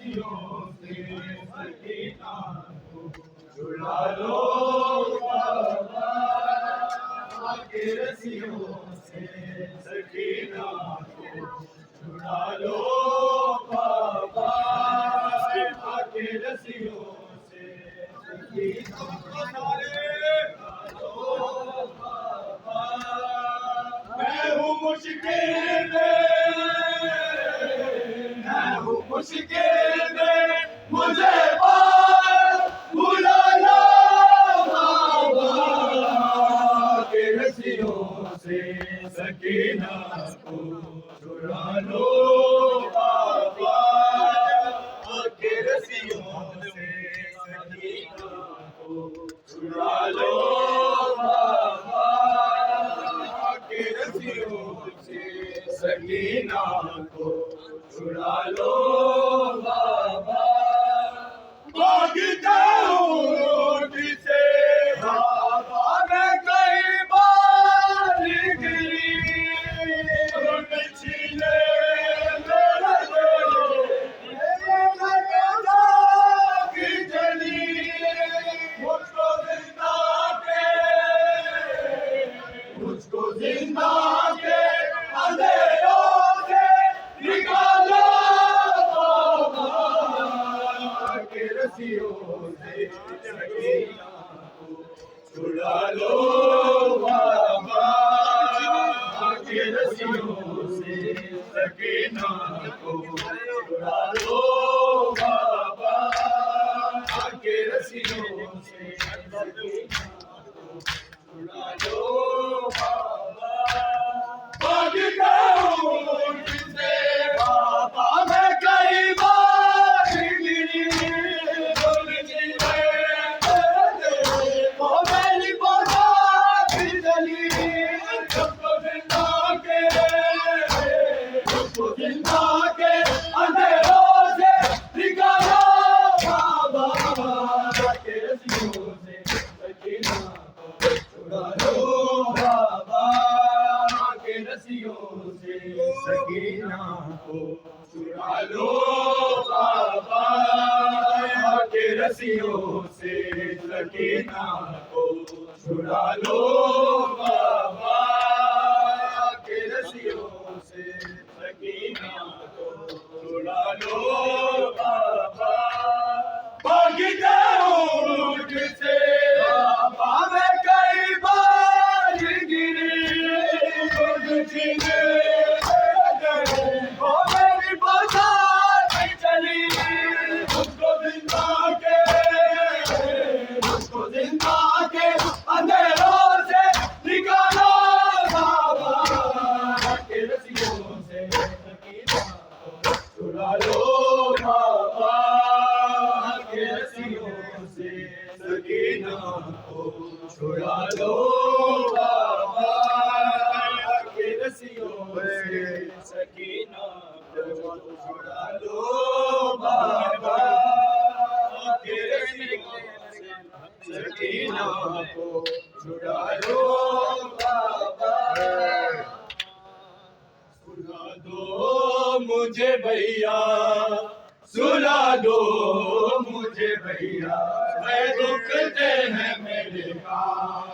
रस्सियों से सकीना को छुड़ा लो बाबा, आके रस्सियों से सकीना को छुड़ा लो बाबा, आके रस्सियों से सकीना को बाबा। मैं हूँ मुश्किल में, मुझे पार बुला लो बाबा, के रस्सियों से सकीना को छुड़ा लो बाबा, के रस्सियों से सकीना को छुड़ा लो बाबा, के रस्सियों से सकीना को छुड़ा लो बाबा। भाग जाऊं जिसे बाबा मैं कई बार गिरी, छीले मेरा की जली, मुझको जिंदा के अंधेरों से निकालो बाबा, के रस्सियों से सकीना को छुड़ा लो बाबा, के रस्सियों से सकीना को छुड़ा लो बाबा, के रस्सियों से सकीना को छुड़ा लो बाबा। भाग जाऊं जिसे बाबा मैं कई बार गिरी, वो मेरी बात चली, सबको जिंदा के अंधेरों से निकालो बाबा, के रस्सियों से सकीना को छुड़ा लो बाबा, के रस्सियों से सकीना को छुड़ा लो बाबा, के रस्सियों से सकीना को छुड़ा लो बाबा, के रस्सियों से सकीना को छुड़ा लो बाबा। भाग जाऊं जिसे बाबा मैं कई बार गिरी, वो मेरी बात चली, मुझको जिंदा के अंधेरों से निकालो बाबा, के रस्सियों से सकीना को छुड़ा लो बाबा, के रस्सियों से सकीना को छुड़ा लो बाबा, के रस्सियों से सकीना को छुड़ा लो बाबा, के रस्सियों से सकीना को छुड़ा लो बाबा। सुला दो मुझे भैया, सुला दो मुझे भैया, मैं दुखते हैं मेरे कान,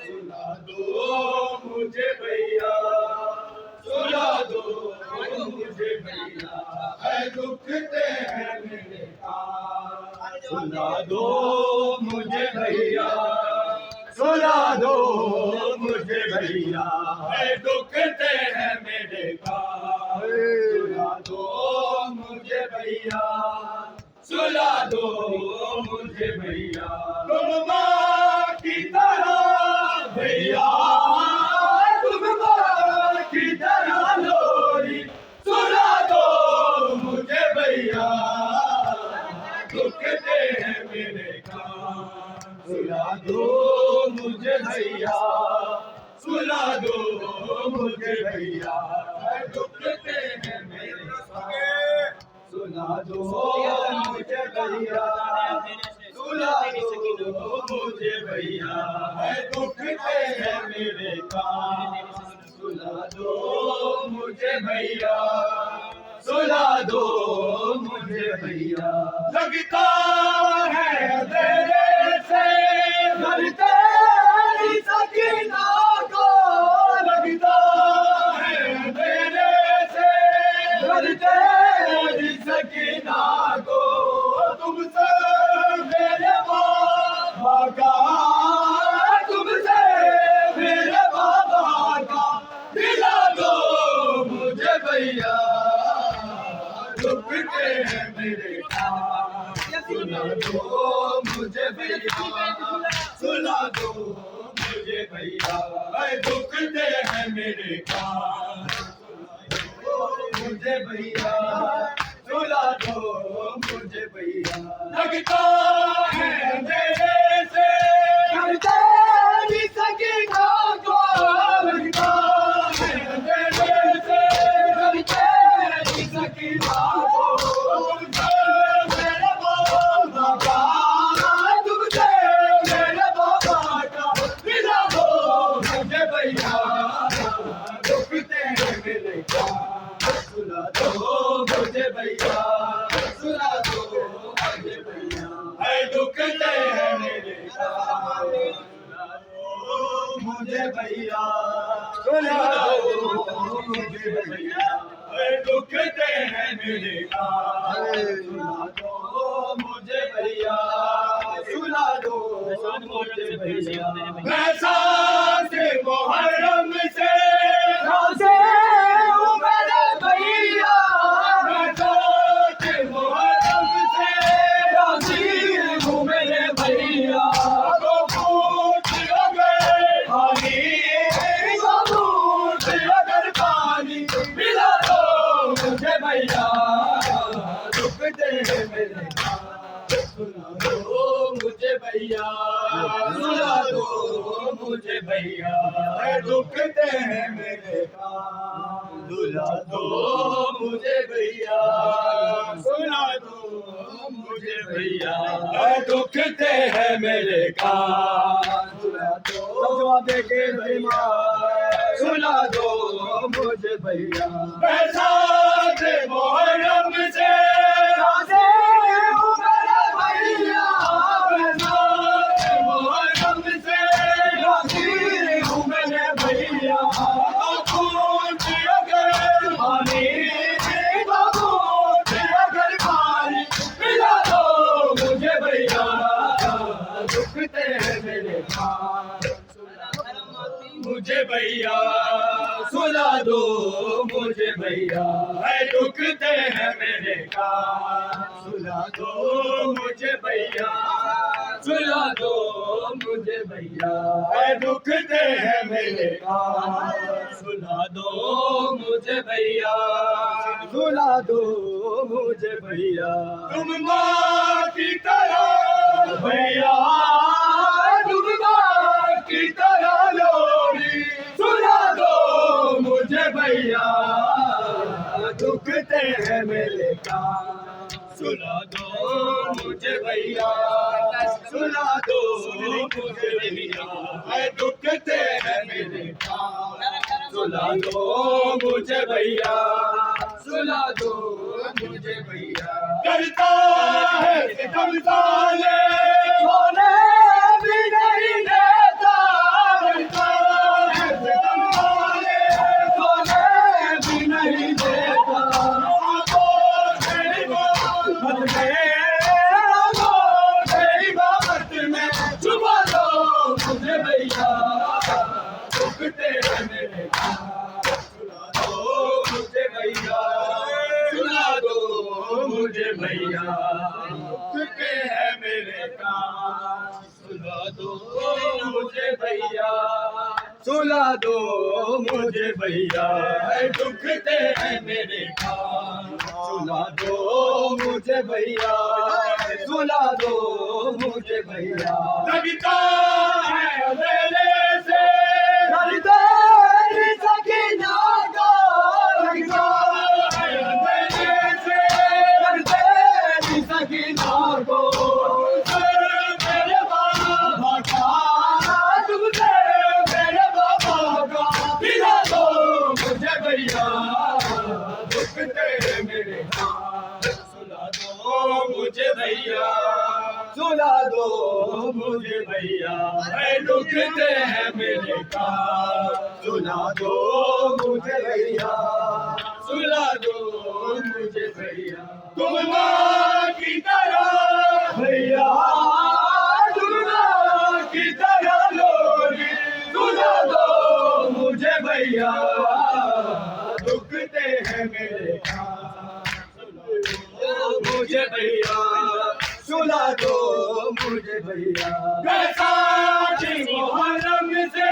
सुला दो मुझे भैया, सुला दो मुझे भैया, मैं दुखते हैं मेरे कान, सुला दो मुझे भैया, सुला दो मुझे भैया, मैं दुखते हैं मेरे कान, सुला दो मुझे भैया, सुला दो मुझे भैया, तुम माँ की तरह भैया, तुम माँ की तरह लोरी, सुला दो मुझे भैया, दुखते हैं मेरे कान, सुला दो मुझे भैया, सुला दो मुझे भैया, दुखते हैं मेरे कान, सुला दो मुझे भैया, सुला दो मुझे भैया, दुखते हैं मेरे कान, सुला दो मुझे भैया, सुला दो मुझे भैया। लगता है अंधेरे से घर तेरी सकीना को, लगता है अंधेरे से घर तेरी सकीना को, तुमसे मेरे बाबा का, तुमसे मेरे बाबा का दिला दो मुझे भैया। दुखते हैं मेरे कान, सुला दो मुझे भैया, सुला दो मुझे भैया। दुखते हैं मेरे कान, मुझे भैया, सुला दो मुझे भैया। लगता है अंधेरे से घर तेरी सकीना को, लगता है अंधेरे से घर तेरी सकीना को, तुमसे मेरे बाबा का, तुमसे मेरे बाबा का दिला दो मुझे भैया। दुखते हैं मेरे कान, सुला दो मुझे भैया, सुला दो मुझे भैया। दुखते हैं मेरे कान, मुझे भैया, सुला दो मुझे भैया। दुखते हैं मेरे कान, सुला दो मुझे भैया, सुला दो मुझे भैया। मैं साथ मुहर्रम से राज़े हूँ मेरे भैया, मैं साथ मुहर्रम से राज़ी हूँ मेरे भैया। तो पूछ अगर पानी, तो पूछ अगर पानी मिला दो मुझे भैया। दुखते हैं मेरे कान, सुला दो मुझे भैया, सुला दो मुझे भैया। दुखते हैं मेरे कान, सुला दो मुझे भैया, सुला दो मुझे भैया। दुखते हैं मेरे कान, सुला दो जवाब के भैया, सुला दो मुझे भैया। मैं साथ मुहर्रम से राज़े हूँ मेरे भैया, मैं साथ मुहर्रम से राज़ी हूँ मेरे भैया। पूछ अगर पानी, तो पूछ अगर पानी मिला दो मुझे भैया। दुखते हैं मेरे कान, मुझे भैया, सुला दो मुझे भैया। दुखते हैं मेरे कान, सुला दो मुझे भैया, सुला दो मुझे भैया। दुखते हैं मेरे कान, सुला दो मुझे भैया, सुला दो मुझे भैया। तुम माँ की तरह भैया, तुम माँ की तरह लोरी सुला दो मुझे भैया। दुखते हैं मेरे कान, सुला दो मुझे भैया, सुला दो मुझे भैया। दुखते हैं मेरे कान, सुला दो मुझे भैया, सुला दो मुझे भैया। करता है सितम साले सोने भी नहीं देता, करता है सितम साले सोने भी नहीं देता। तेरी बात में छुपा दो मुझे भैया। दुखते हैं मेरे कान, सुला दो मुझे भैया, सुला दो मुझे भैया। दुखते हैं मेरे कान, सुला दो मुझे भैया, सुला दो मुझे भैया। दुखते हैं मेरे कान, सुला दो मुझे भैया, सुला दो मुझे भैया। लगता है अंधेरे से घर तेरी सकीना को, लगता है अंधेरे से घर तेरी सकीना को। मेरे बाबा का, तुमसे मेरे बाबा का दिला दो मुझे भैया। दुखते हैं मेरे मुझे भैया, सुला दो मुझे भैया, दुखते हैं मेरे कान, सुला दो मुझे भैया, सुला दो मुझे भैया। तुम माँ की तरह भैया, तुम माँ की तरह लोरी, सुला दो मुझे भैया, दुखते हैं मेरे कान, मुझे भैया, सुला दो मुझे भैया। बैसाखी मुहर्रम से